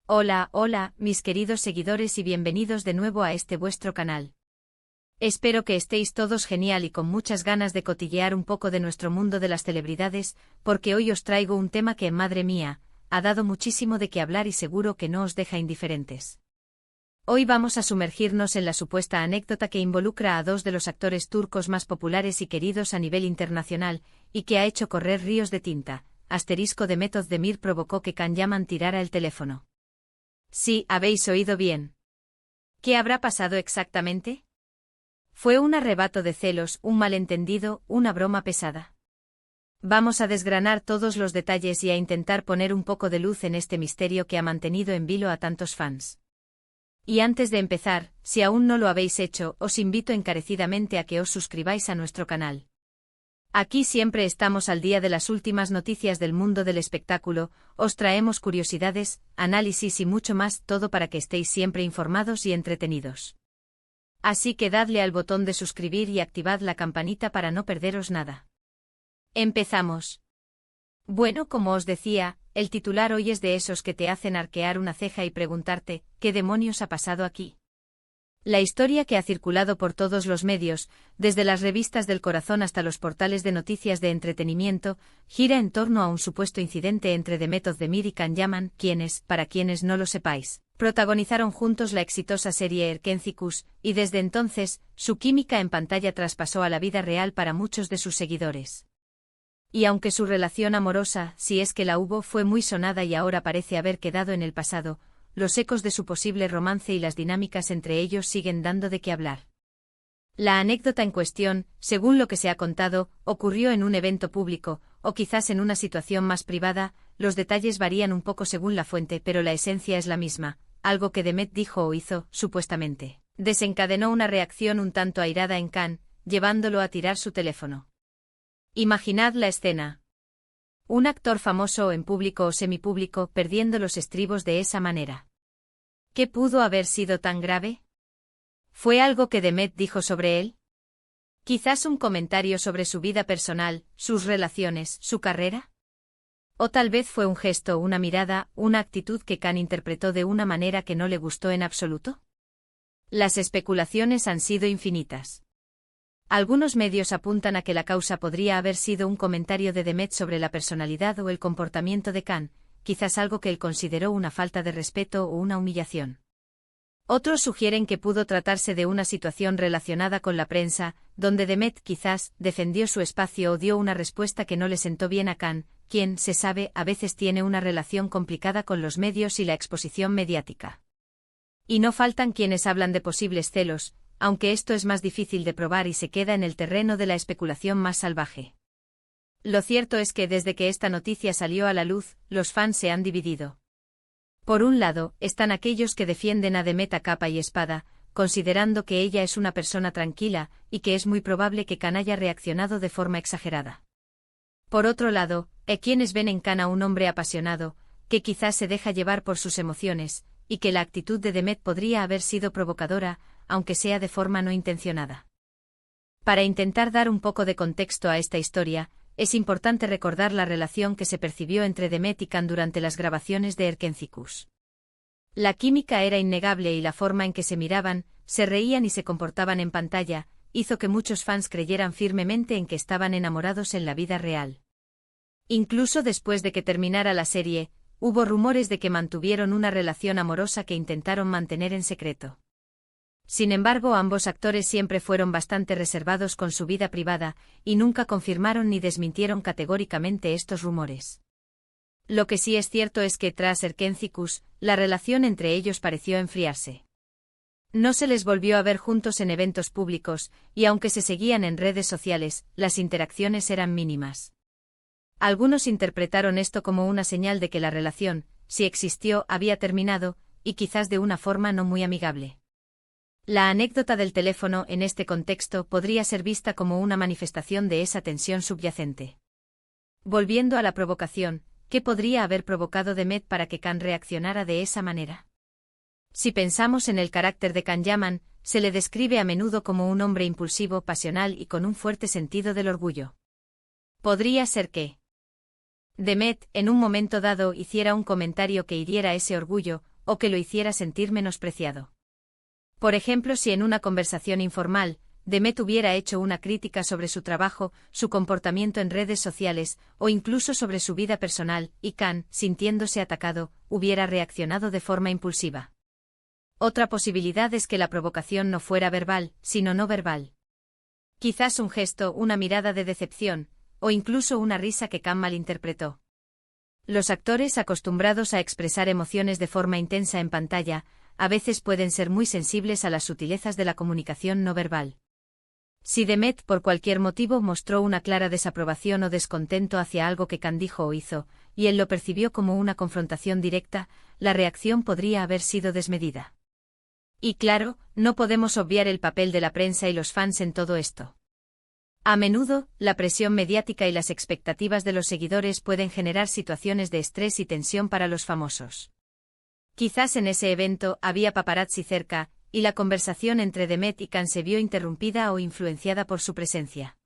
Hola, hola, mis queridos seguidores y bienvenidos de nuevo a este vuestro canal. Espero que estéis todos genial y con muchas ganas de cotillear un poco de nuestro mundo de las celebridades, porque hoy os traigo un tema que, madre mía, ha dado muchísimo de qué hablar y seguro que no os deja indiferentes. Hoy vamos a sumergirnos en la supuesta anécdota que involucra a dos de los actores turcos más populares y queridos a nivel internacional, y que ha hecho correr ríos de tinta. Demet Özdemir provocó que Can Yaman tirara el teléfono. Sí, habéis oído bien. ¿Qué habrá pasado exactamente? ¿Fue un arrebato de celos, un malentendido, una broma pesada? Vamos a desgranar todos los detalles y a intentar poner un poco de luz en este misterio que ha mantenido en vilo a tantos fans. Y antes de empezar, si aún no lo habéis hecho, os invito encarecidamente a que os suscribáis a nuestro canal. Aquí siempre estamos al día de las últimas noticias del mundo del espectáculo, os traemos curiosidades, análisis y mucho más, todo para que estéis siempre informados y entretenidos. Así que dadle al botón de suscribir y activad la campanita para no perderos nada. Empezamos. Bueno, como os decía, el titular hoy es de esos que te hacen arquear una ceja y preguntarte, ¿qué demonios ha pasado aquí? La historia que ha circulado por todos los medios, desde las revistas del corazón hasta los portales de noticias de entretenimiento, gira en torno a un supuesto incidente entre Demet Özdemir y Can Yaman, quienes, para quienes no lo sepáis, protagonizaron juntos la exitosa serie Erkenzikuz, y desde entonces, su química en pantalla traspasó a la vida real para muchos de sus seguidores. Y aunque su relación amorosa, si es que la hubo, fue muy sonada y ahora parece haber quedado en el pasado, los ecos de su posible romance y las dinámicas entre ellos siguen dando de qué hablar. La anécdota en cuestión, según lo que se ha contado, ocurrió en un evento público, o quizás en una situación más privada, los detalles varían un poco según la fuente, pero la esencia es la misma, algo que Demet dijo o hizo, supuestamente, desencadenó una reacción un tanto airada en Can, llevándolo a tirar su teléfono. Imaginad la escena. Un actor famoso en público o semipúblico perdiendo los estribos de esa manera. ¿Qué pudo haber sido tan grave? ¿Fue algo que Demet dijo sobre él? ¿Quizás un comentario sobre su vida personal, sus relaciones, su carrera? ¿O tal vez fue un gesto, una mirada, una actitud que Can interpretó de una manera que no le gustó en absoluto? Las especulaciones han sido infinitas. Algunos medios apuntan a que la causa podría haber sido un comentario de Demet sobre la personalidad o el comportamiento de Can, quizás algo que él consideró una falta de respeto o una humillación. Otros sugieren que pudo tratarse de una situación relacionada con la prensa, donde Demet quizás defendió su espacio o dio una respuesta que no le sentó bien a Can, quien, se sabe, a veces tiene una relación complicada con los medios y la exposición mediática. Y no faltan quienes hablan de posibles celos, aunque esto es más difícil de probar y se queda en el terreno de la especulación más salvaje. Lo cierto es que desde que esta noticia salió a la luz, los fans se han dividido. Por un lado, están aquellos que defienden a Demet a capa y espada, considerando que ella es una persona tranquila, y que es muy probable que Can haya reaccionado de forma exagerada. Por otro lado, hay quienes ven en Can a un hombre apasionado, que quizás se deja llevar por sus emociones, y que la actitud de Demet podría haber sido provocadora, aunque sea de forma no intencionada. Para intentar dar un poco de contexto a esta historia, es importante recordar la relación que se percibió entre Demet y Can durante las grabaciones de Erkenzikuz. La química era innegable y la forma en que se miraban, se reían y se comportaban en pantalla, hizo que muchos fans creyeran firmemente en que estaban enamorados en la vida real. Incluso después de que terminara la serie, hubo rumores de que mantuvieron una relación amorosa que intentaron mantener en secreto. Sin embargo, ambos actores siempre fueron bastante reservados con su vida privada, y nunca confirmaron ni desmintieron categóricamente estos rumores. Lo que sí es cierto es que tras Erkenzikuz, la relación entre ellos pareció enfriarse. No se les volvió a ver juntos en eventos públicos, y aunque se seguían en redes sociales, las interacciones eran mínimas. Algunos interpretaron esto como una señal de que la relación, si existió, había terminado, y quizás de una forma no muy amigable. La anécdota del teléfono en este contexto podría ser vista como una manifestación de esa tensión subyacente. Volviendo a la provocación, ¿qué podría haber provocado Demet para que Can reaccionara de esa manera? Si pensamos en el carácter de Can Yaman, se le describe a menudo como un hombre impulsivo, pasional y con un fuerte sentido del orgullo. Podría ser que Demet, en un momento dado, hiciera un comentario que hiriera ese orgullo, o que lo hiciera sentir menospreciado. Por ejemplo, si en una conversación informal, Demet hubiera hecho una crítica sobre su trabajo, su comportamiento en redes sociales, o incluso sobre su vida personal, y Khan, sintiéndose atacado, hubiera reaccionado de forma impulsiva. Otra posibilidad es que la provocación no fuera verbal, sino no verbal. Quizás un gesto, una mirada de decepción, o incluso una risa que Khan malinterpretó. Los actores acostumbrados a expresar emociones de forma intensa en pantalla, a veces pueden ser muy sensibles a las sutilezas de la comunicación no verbal. Si Demet por cualquier motivo mostró una clara desaprobación o descontento hacia algo que Khan dijo o hizo, y él lo percibió como una confrontación directa, la reacción podría haber sido desmedida. Y claro, no podemos obviar el papel de la prensa y los fans en todo esto. A menudo, la presión mediática y las expectativas de los seguidores pueden generar situaciones de estrés y tensión para los famosos. Quizás en ese evento había paparazzi cerca, y la conversación entre Demet y Khan se vio interrumpida o influenciada por su presencia.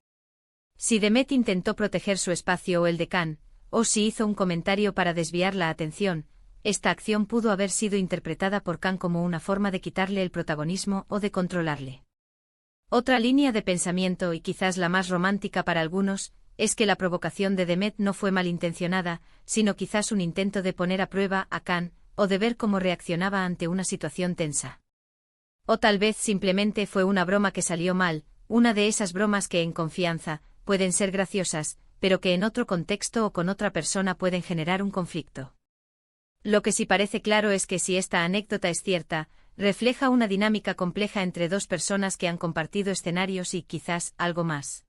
Si Demet intentó proteger su espacio o el de Khan, o si hizo un comentario para desviar la atención, esta acción pudo haber sido interpretada por Khan como una forma de quitarle el protagonismo o de controlarle. Otra línea de pensamiento, y quizás la más romántica para algunos, es que la provocación de Demet no fue malintencionada, sino quizás un intento de poner a prueba a Khan, o de ver cómo reaccionaba ante una situación tensa. O tal vez simplemente fue una broma que salió mal, una de esas bromas que en confianza pueden ser graciosas, pero que en otro contexto o con otra persona pueden generar un conflicto. Lo que sí parece claro es que si esta anécdota es cierta, refleja una dinámica compleja entre dos personas que han compartido escenarios y quizás algo más.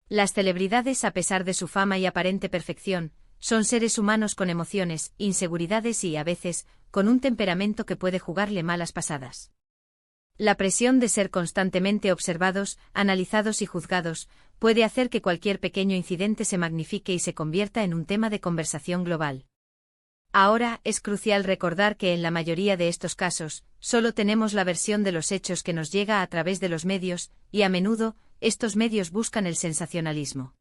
Las celebridades, a pesar de su fama y aparente perfección, son seres humanos con emociones, inseguridades y, a veces, con un temperamento que puede jugarle malas pasadas. La presión de ser constantemente observados, analizados y juzgados, puede hacer que cualquier pequeño incidente se magnifique y se convierta en un tema de conversación global. Ahora, es crucial recordar que en la mayoría de estos casos, solo tenemos la versión de los hechos que nos llega a través de los medios, y a menudo, estos medios buscan el sensacionalismo.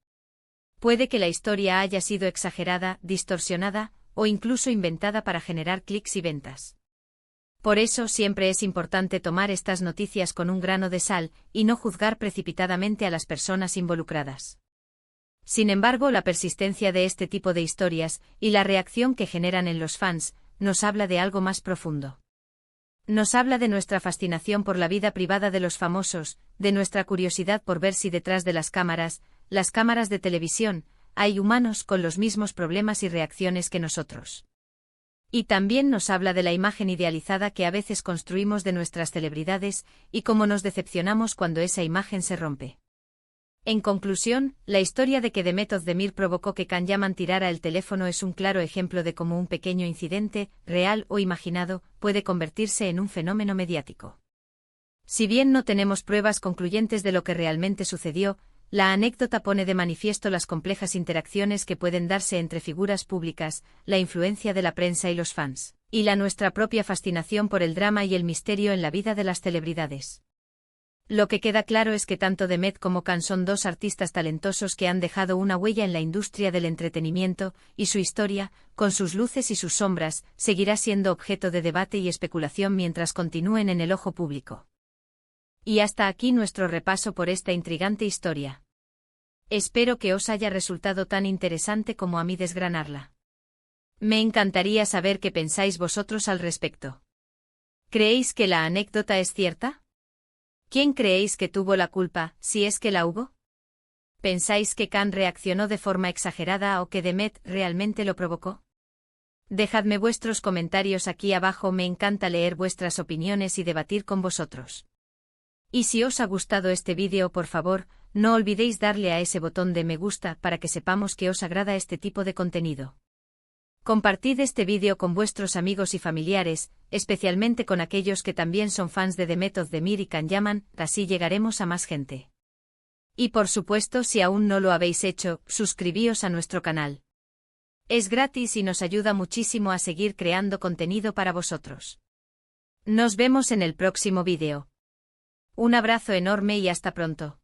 Puede que la historia haya sido exagerada, distorsionada, o incluso inventada para generar clics y ventas. Por eso siempre es importante tomar estas noticias con un grano de sal, y no juzgar precipitadamente a las personas involucradas. Sin embargo, la persistencia de este tipo de historias, y la reacción que generan en los fans, nos habla de algo más profundo. Nos habla de nuestra fascinación por la vida privada de los famosos, de nuestra curiosidad por ver si detrás de las cámaras de televisión, hay humanos con los mismos problemas y reacciones que nosotros. Y también nos habla de la imagen idealizada que a veces construimos de nuestras celebridades, y cómo nos decepcionamos cuando esa imagen se rompe. En conclusión, la historia de que Demet Özdemir provocó que Can Yaman tirara el teléfono es un claro ejemplo de cómo un pequeño incidente, real o imaginado, puede convertirse en un fenómeno mediático. Si bien no tenemos pruebas concluyentes de lo que realmente sucedió, la anécdota pone de manifiesto las complejas interacciones que pueden darse entre figuras públicas, la influencia de la prensa y los fans, y la nuestra propia fascinación por el drama y el misterio en la vida de las celebridades. Lo que queda claro es que tanto Demet como Can son dos artistas talentosos que han dejado una huella en la industria del entretenimiento, y su historia, con sus luces y sus sombras, seguirá siendo objeto de debate y especulación mientras continúen en el ojo público. Y hasta aquí nuestro repaso por esta intrigante historia. Espero que os haya resultado tan interesante como a mí desgranarla. Me encantaría saber qué pensáis vosotros al respecto. ¿Creéis que la anécdota es cierta? ¿Quién creéis que tuvo la culpa, si es que la hubo? ¿Pensáis que Can reaccionó de forma exagerada o que Demet realmente lo provocó? Dejadme vuestros comentarios aquí abajo, me encanta leer vuestras opiniones y debatir con vosotros. Y si os ha gustado este vídeo, por favor, no olvidéis darle a ese botón de me gusta para que sepamos que os agrada este tipo de contenido. Compartid este vídeo con vuestros amigos y familiares, especialmente con aquellos que también son fans de Demet Özdemir y Can Yaman, así llegaremos a más gente. Y por supuesto, si aún no lo habéis hecho, suscribíos a nuestro canal. Es gratis y nos ayuda muchísimo a seguir creando contenido para vosotros. Nos vemos en el próximo vídeo. Un abrazo enorme y hasta pronto.